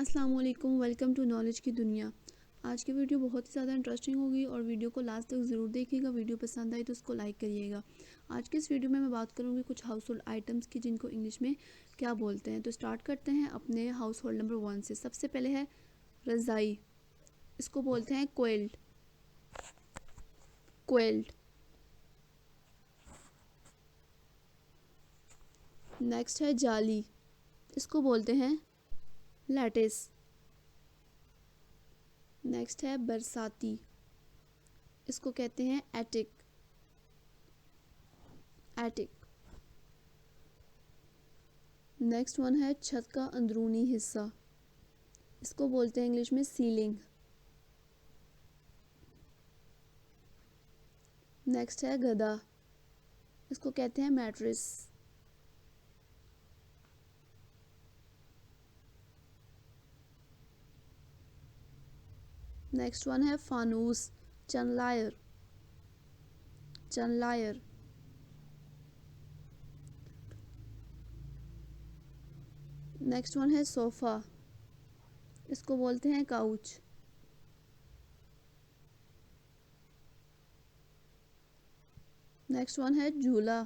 अस्सलाम वालेकुम, welcome to knowledge की दुनिया। आज की वीडियो बहुत ही ज़्यादा इंटरेस्टिंग होगी और वीडियो को लास्ट तक ज़रूर देखिएगा। वीडियो पसंद आई तो उसको लाइक करिएगा। आज की इस वीडियो में मैं बात करूँगी कुछ हाउस होल्ड आइटम्स की जिनको इंग्लिश में क्या बोलते हैं। तो स्टार्ट करते हैं अपने हाउस होल्ड नंबर 1 से। सबसे पहले है रज़ाई, इसको बोलते हैं क्विल्ट। क्विल्ट। नेक्स्ट है जाली, इसको बोलते हैं लैटिस। नेक्स्ट है बरसाती, इसको कहते हैं एटिक। एटिक। नेक्स्ट वन है छत का अंदरूनी हिस्सा, इसको बोलते हैं इंग्लिश में सीलिंग। नेक्स्ट है गदा, इसको कहते हैं मैट्रेस। नेक्स्ट वन है फानूस, चनलायर। चनलायर। नेक्स्ट वन है सोफ़ा, इसको बोलते हैं काउच। नेक्स्ट वन है झूला,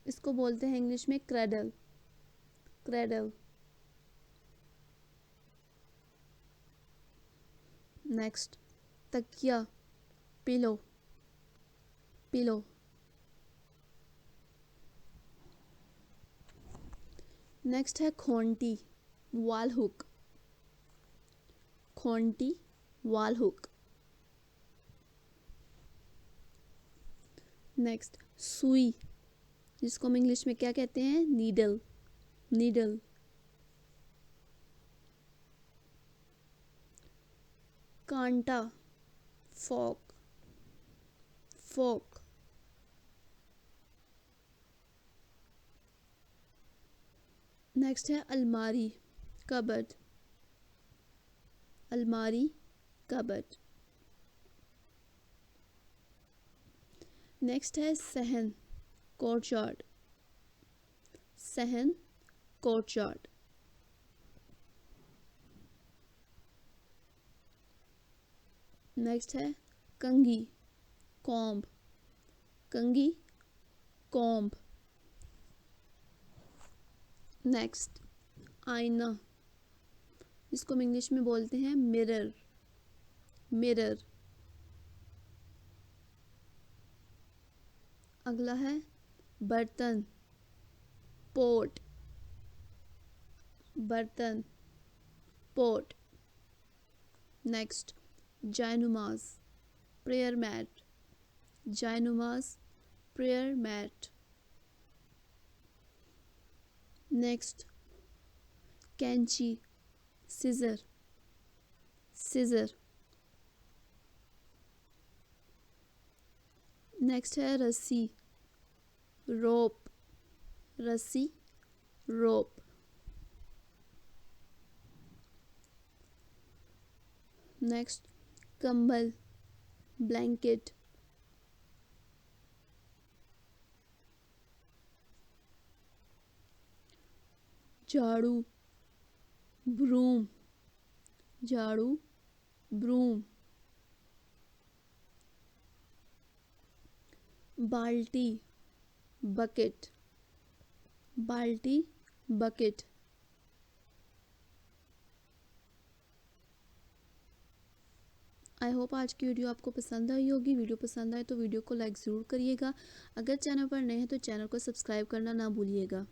इसको बोलते हैं इंग्लिश में क्रेडल। क्रेडल। नेक्स्ट तकिया, पिलो। पिलो। नेक्स्ट है खोंटी, वॉल हुक। खोंटी, वॉल हुक। नेक्स्ट सुई, जिसको हम इंग्लिश में क्या कहते हैं, नीडल। नीडल। कांटा, फोक। फोक। नेक्स्ट है अलमारी, कबर्ड। अलमारी, कबर्ड। नेक्स्ट है सहन, कोर्टयार्ड। सहन, कोर्टयार्ड। नेक्स्ट है कंघी, कॉम्ब। कंघी, कॉम्ब। नेक्स्ट आईना, जिसको हम इंग्लिश में बोलते हैं मिरर। मिरर। अगला है बर्तन, पोट। बर्तन, पोट। नेक्स्ट जायनुमाज, प्रेयर मैट। जायनुमाज, प्रेयर मैट। नेक्स्ट कैंची, सिजर। सिजर। नेक्स्ट है रस्सी, रोप। रस्सी, रोप। नेक्स्ट कंबल, ब्लैंकेट। झाड़ू, ब्रूम। झाड़ू, ब्रूम। बाल्टी, बकेट। बाल्टी, बकेट। आई होप आज की वीडियो आपको पसंद आई होगी। वीडियो पसंद आए तो वीडियो को लाइक ज़रूर करिएगा। अगर चैनल पर नए हैं तो चैनल को सब्सक्राइब करना ना भूलिएगा।